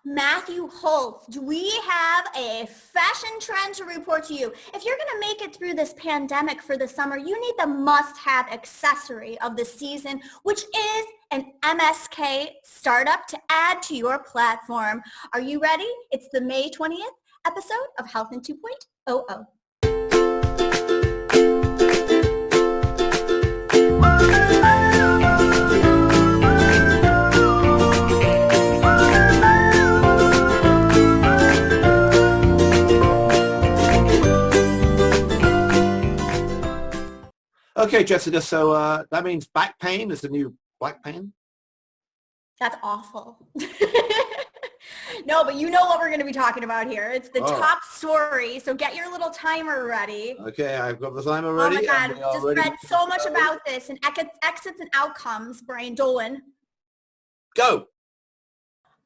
Matthew Holtz, we have a fashion trend to report to you. If you're going to make it through this pandemic for the summer, you need the must-have accessory of the season, which is an MSK startup to add to your platform. Are you ready? It's the May 20th episode of Health in 2.00. Okay, Jessica, so that means back pain is the new black pain? That's awful. No, but you know what we're going to be talking about here. It's the top story, so get your little timer ready. Okay, I've got the timer ready. Oh my God, just read so much about this and exits and outcomes, Brian Dolan. Go.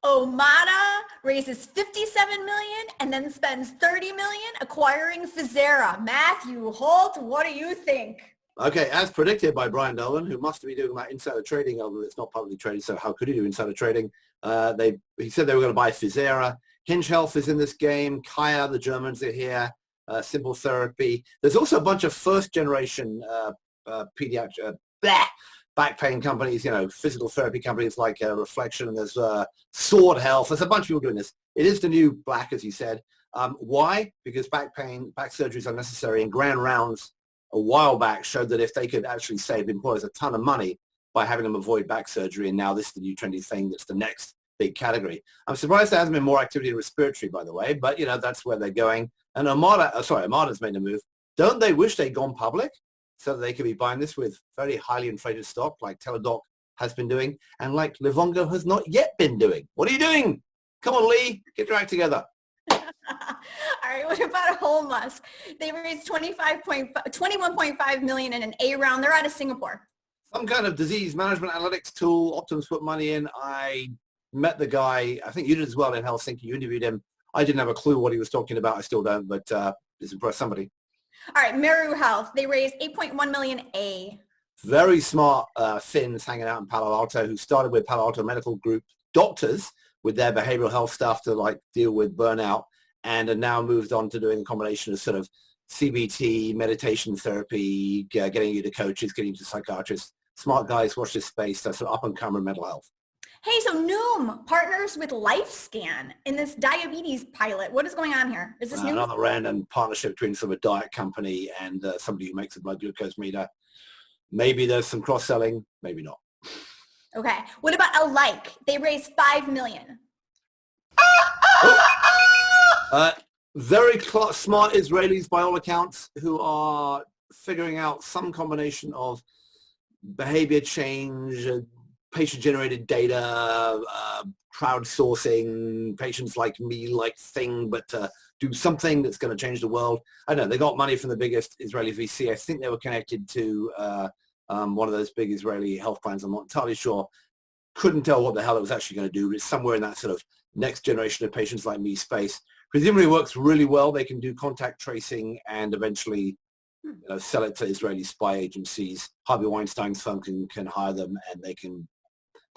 Omada raises $57 million and then spends $30 million acquiring Fizera. Matthew Holt, what do you think? Okay, as predicted by Brian Dolan, who must be doing that insider trading, although it's not publicly traded, so how could he do insider trading? He said they were going to buy Fizera. Hinge Health is in this game. Kaya, the Germans are here. Simple Therapy. There's also a bunch of first-generation pediatric back pain companies, physical therapy companies like Reflection. And there's Sword Health. There's a bunch of people doing this. It is the new black, as you said. Why? Because back surgeries are necessary, and Grand Rounds a while back showed that if they could actually save employers a ton of money by having them avoid back surgery, and now this is the new trendy thing that's the next big category. I'm surprised there hasn't been more activity in respiratory, by the way, but that's where they're going. And Omada's made a move. Don't they wish they'd gone public so that they could be buying this with very highly inflated stock like Teladoc has been doing and like Livongo has not yet been doing? What are you doing? Come on, Lee, get your act together. All right, what about Holmusk? They raised $21.5 million in an A round. They're out of Singapore. Some kind of disease management analytics tool. Optum's put money in. I met the guy. I think you did as well in Helsinki. You interviewed him. I didn't have a clue what he was talking about. I still don't, but it's impressed somebody. All right, Meru Health. They raised $8.1 million A. Very smart Finns hanging out in Palo Alto who started with Palo Alto Medical Group doctors with their behavioral health stuff to deal with burnout, and are now moved on to doing a combination of sort of CBT, meditation therapy, getting you to coaches, getting you to psychiatrists. Smart guys, watch this space. That's sort of up-and-coming mental health. Hey, so Noom partners with LifeScan in this diabetes pilot. What is going on here? Is this new? Another random partnership between sort of a diet company and somebody who makes a blood glucose meter. Maybe there's some cross-selling, maybe not. Okay. What about Alike? They raised $5 million. Very smart Israelis, by all accounts, who are figuring out some combination of behavior change, patient-generated data, crowdsourcing, patients like me like thing, but do something that's going to change the world. I don't know. They got money from the biggest Israeli VC. I think they were connected to one of those big Israeli health plans. I'm not entirely sure. Couldn't tell what the hell it was actually going to do. But it's somewhere in that sort of next generation of patients like me space. Presumably works really well. They can do contact tracing and eventually sell it to Israeli spy agencies. Harvey Weinstein's firm can hire them, and they can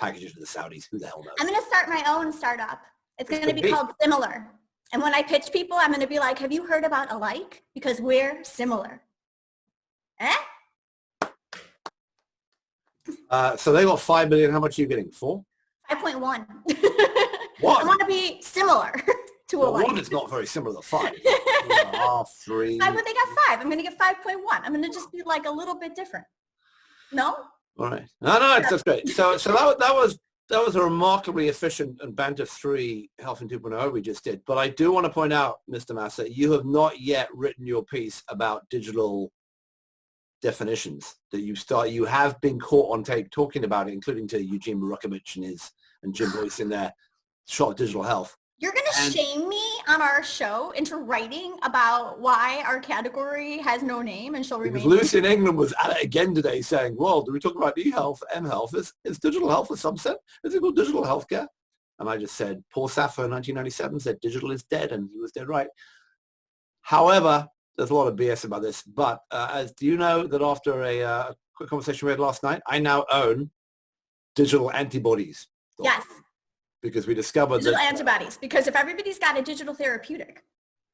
package it to the Saudis. Who the hell knows? I'm going to start my own startup. It's going to be called Similar. And when I pitch people, I'm going to be like, have you heard about Alike? Because we're similar. So they got $5 million. How much are you getting? 4? 5.1. What? I want to be similar to Alike. 1 is not very similar to 5. 2.5, 3. But they got 5. I'm going to get 5.1. I'm going to just be like a little bit different. No? All right. No, that's great. So that was a remarkably efficient and banter-free Health in 2.0 we just did. But I do want to point out, Mr. Massa, you have not yet written your piece about digital definitions that you have been caught on tape talking about it, including to Eugene Barukovich and Jim Boyce in their short digital health. You're going to shame me on our show into writing about why our category has no name and shall remain. Because Lucy in England was at it again today saying, well, do we talk about e-health, m-health? Is digital health a subset? Is it called digital healthcare? And I just said, Paul Saffo in 1997 said digital is dead, and he was dead right. However, there's a lot of BS about this. But as do you know that after a quick conversation we had last night, I now own digital antibodies. Yes. because we discovered digital that... antibodies. Because if everybody's got a digital therapeutic,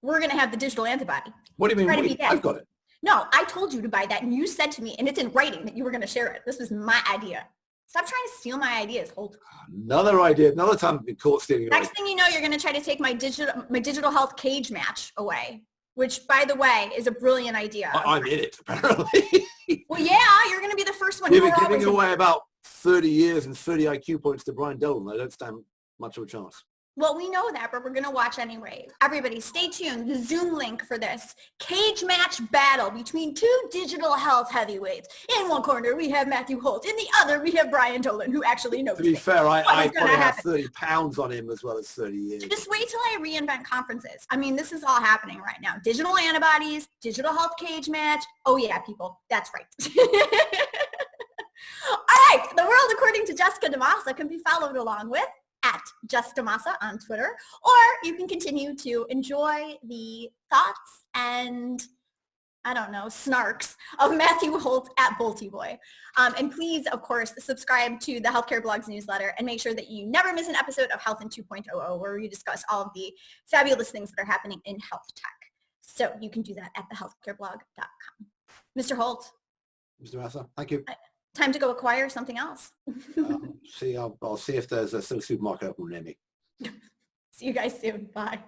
we're going to have the digital antibody. What do you mean? Wait, I've got it. No, I told you to buy that, and you said to me, and it's in writing, that you were going to share it. This was my idea. Stop trying to steal my ideas, Holt. Another idea. Another time I've been caught stealing. Next thing you know, you're going to try to take my digital health cage match away, which, by the way, is a brilliant idea. I'm in it, apparently. Well, yeah, you're going to be the first one. Giving away about 30 years and 30 IQ points to Brian Dolan. I don't stand much of a chance. Well, we know that, but we're going to watch anyway. Everybody, stay tuned. The Zoom link for this cage match battle between two digital health heavyweights. In one corner, we have Matthew Holt. In the other, we have Brian Dolan, who actually knows. To be fair, I probably have 30 pounds on him as well as 30 years. Just wait till I reinvent conferences. I mean, this is all happening right now. Digital antibodies, digital health cage match. Oh, yeah, people. That's right. All right. The World According to Jessica DeMassa can be followed along with at Jess DeMassa on Twitter, or you can continue to enjoy the thoughts and, I don't know, snarks of Matthew Holt at Boltyboy. And please, of course, subscribe to the Healthcare Blogs newsletter and make sure that you never miss an episode of Health in 2.0, where we discuss all of the fabulous things that are happening in health tech. So you can do that at thehealthcareblog.com. Mr. Holt. Mr. Massa, thank you. Time to go acquire something else. I'll see if there's a supermarket open near me. See you guys soon. Bye.